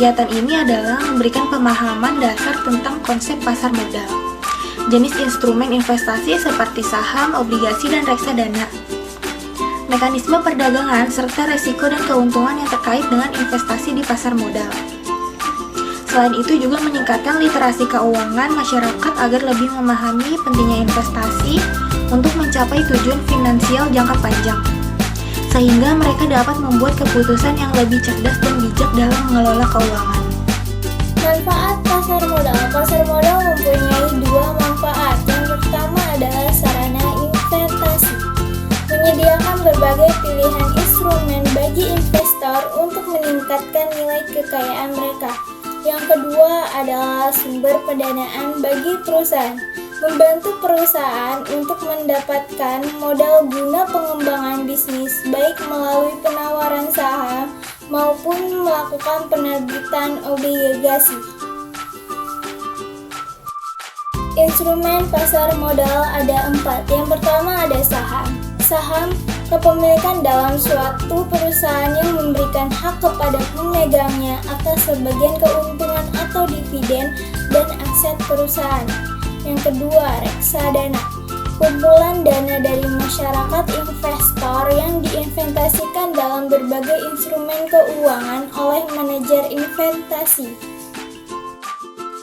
Kegiatan ini adalah memberikan pemahaman dasar tentang konsep pasar modal, jenis instrumen investasi seperti saham, obligasi, dan reksadana, mekanisme perdagangan, serta resiko dan keuntungan yang terkait dengan investasi di pasar modal. Selain itu juga meningkatkan literasi keuangan masyarakat agar lebih memahami pentingnya investasi untuk mencapai tujuan finansial jangka panjang, sehingga mereka dapat membuat keputusan yang lebih cerdas dan bijak dalam mengelola keuangan. Manfaat pasar modal. Pasar modal mempunyai dua manfaat. Yang pertama adalah sarana investasi, menyediakan berbagai pilihan instrumen bagi investor untuk meningkatkan nilai kekayaan mereka. Yang kedua adalah sumber pendanaan bagi perusahaan, membantu perusahaan untuk mendapatkan modal guna pengembangan bisnis, baik melalui penawaran saham maupun melakukan penerbitan obligasi. Instrumen pasar modal ada 4. Yang pertama ada saham. Saham kepemilikan dalam suatu perusahaan yang memberikan hak kepada pemegangnya atas sebagian keuntungan atau dividen dan aset perusahaan. Yang kedua, reksadana, kumpulan dana dari masyarakat investor yang diinvestasikan dalam berbagai instrumen keuangan oleh manajer investasi.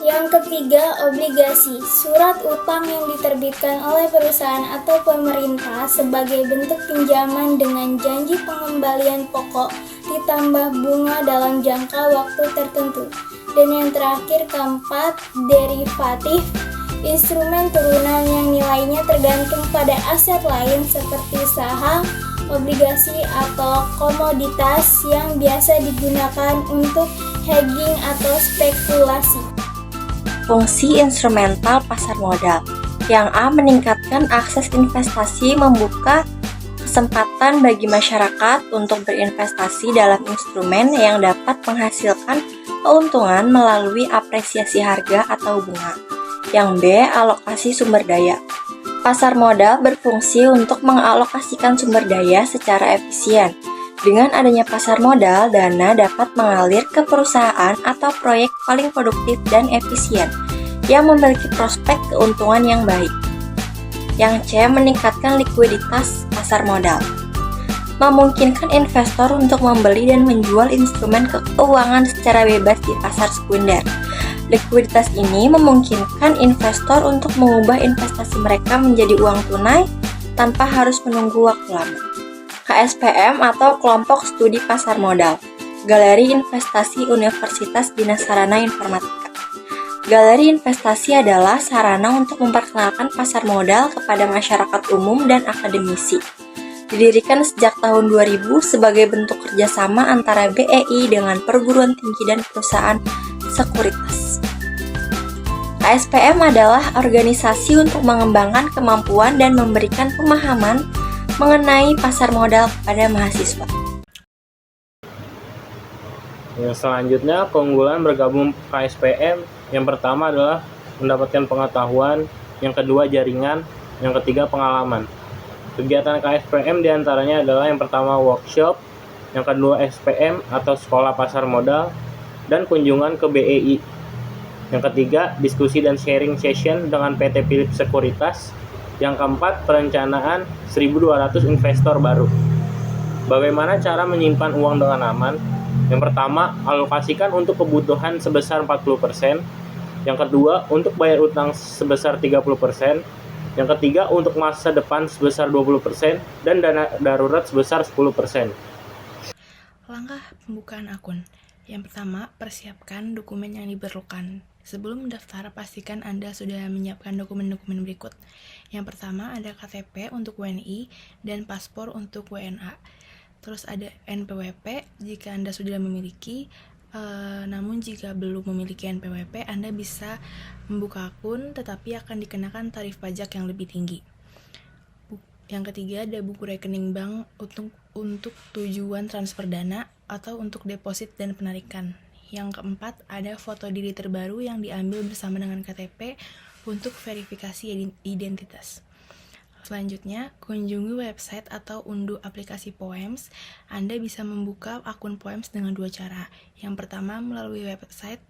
Yang ketiga, obligasi, surat utang yang diterbitkan oleh perusahaan atau pemerintah sebagai bentuk pinjaman dengan janji pengembalian pokok ditambah bunga dalam jangka waktu tertentu. Dan yang terakhir, keempat, derivatif, instrumen turunan yang nilainya tergantung pada aset lain seperti saham, obligasi, atau komoditas yang biasa digunakan untuk hedging atau spekulasi. Fungsi instrumental pasar modal. Yang A. Meningkatkan akses investasi, membuka kesempatan bagi masyarakat untuk berinvestasi dalam instrumen yang dapat menghasilkan keuntungan melalui apresiasi harga atau bunga. Yang B. Alokasi sumber daya. Pasar modal berfungsi untuk mengalokasikan sumber daya secara efisien. Dengan adanya pasar modal, dana dapat mengalir ke perusahaan atau proyek paling produktif dan efisien, yang memiliki prospek keuntungan yang baik. Yang C. Meningkatkan likuiditas pasar modal. Memungkinkan investor untuk membeli dan menjual instrumen keuangan secara bebas di pasar sekunder. Likuiditas ini memungkinkan investor untuk mengubah investasi mereka menjadi uang tunai tanpa harus menunggu waktu lama. KSPM atau Kelompok Studi Pasar Modal, Galeri Investasi Universitas Bina Sarana Informatika. Galeri investasi adalah sarana untuk memperkenalkan pasar modal kepada masyarakat umum dan akademisi. Didirikan sejak tahun 2000 sebagai bentuk kerjasama antara BEI dengan perguruan tinggi dan perusahaan sekuritas. KSPM adalah organisasi untuk mengembangkan kemampuan dan memberikan pemahaman mengenai pasar modal kepada mahasiswa. Yang selanjutnya, keunggulan bergabung KSPM. Yang pertama adalah mendapatkan pengetahuan, yang kedua jaringan, yang ketiga pengalaman. Kegiatan KSPM diantaranya adalah yang pertama workshop, yang kedua SPM atau sekolah pasar modal, dan kunjungan ke BEI. Yang ketiga, diskusi dan sharing session dengan PT Philips Sekuritas. Yang keempat, perencanaan 1.200 investor baru. Bagaimana cara menyimpan uang dengan aman? Yang pertama, alokasikan untuk kebutuhan sebesar 40%. Yang kedua, untuk bayar utang sebesar 30%. Yang ketiga, untuk masa depan sebesar 20%. Dan dana darurat sebesar 10%. Langkah pembukaan akun. Yang pertama, persiapkan dokumen yang diperlukan. Sebelum mendaftar, pastikan Anda sudah menyiapkan dokumen-dokumen berikut. Yang pertama ada KTP untuk WNI dan paspor untuk WNA. Terus ada NPWP jika Anda sudah memiliki. Namun jika belum memiliki NPWP, Anda bisa membuka akun tetapi akan dikenakan tarif pajak yang lebih tinggi. Yang ketiga ada buku rekening bank untuk tujuan transfer dana atau untuk deposit dan penarikan. Yang keempat, ada foto diri terbaru yang diambil bersama dengan KTP untuk verifikasi identitas. Selanjutnya, kunjungi website atau unduh aplikasi Poems. Anda bisa membuka akun Poems dengan dua cara. Yang pertama, melalui website,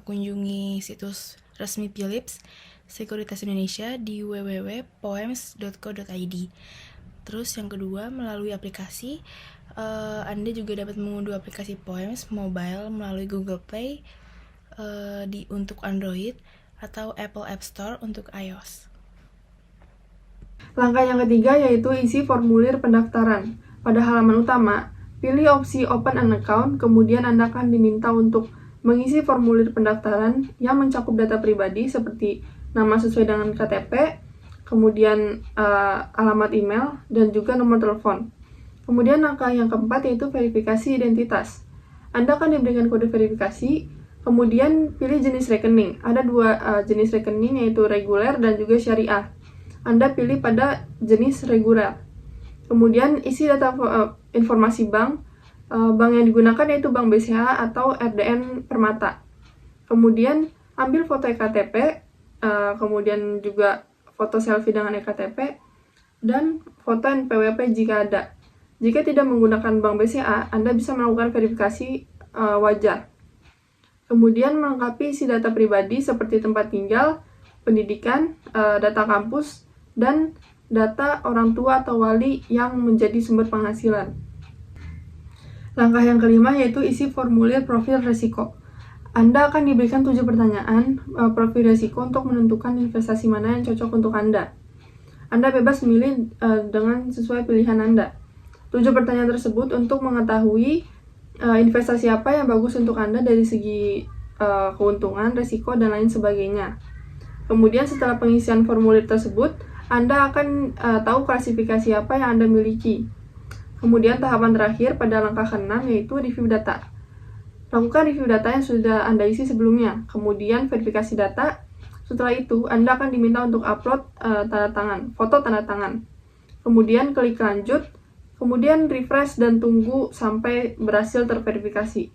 kunjungi situs resmi Philips Sekuritas Indonesia di www.poems.co.id. Terus yang kedua, melalui aplikasi, Anda juga dapat mengunduh aplikasi Poems mobile melalui Google Play untuk Android atau Apple App Store untuk iOS. Langkah yang ketiga yaitu isi formulir pendaftaran. Pada halaman utama, pilih opsi Open an Account, kemudian Anda akan diminta untuk mengisi formulir pendaftaran yang mencakup data pribadi seperti nama sesuai dengan KTP, kemudian alamat email, dan juga nomor telepon. Kemudian langkah yang keempat yaitu verifikasi identitas. Anda akan diberikan kode verifikasi, kemudian pilih jenis rekening. Ada dua jenis rekening yaitu reguler dan juga syariah. Anda pilih pada jenis reguler. Kemudian isi data informasi bank. Bank yang digunakan yaitu Bank BCA atau RDN Permata. Kemudian ambil foto EKTP, kemudian juga foto selfie dengan EKTP, dan foto NPWP jika ada. Jika tidak menggunakan Bank BCA, Anda bisa melakukan verifikasi wajah. Kemudian melengkapi isi data pribadi seperti tempat tinggal, pendidikan, data kampus, dan data orang tua atau wali yang menjadi sumber penghasilan. Langkah yang kelima yaitu isi formulir profil resiko. Anda akan diberikan 7 pertanyaan profil resiko untuk menentukan investasi mana yang cocok untuk Anda. Anda bebas memilih dengan sesuai pilihan Anda. 7 pertanyaan tersebut untuk mengetahui investasi apa yang bagus untuk Anda dari segi keuntungan, resiko, dan lain sebagainya. Kemudian setelah pengisian formulir tersebut, Anda akan tahu klasifikasi apa yang Anda miliki. Kemudian tahapan terakhir pada langkah ke-6 yaitu review data. Lakukan review data yang sudah Anda isi sebelumnya. Kemudian verifikasi data. Setelah itu, Anda akan diminta untuk upload foto tanda tangan. Kemudian klik lanjut. Kemudian refresh dan tunggu sampai berhasil terverifikasi.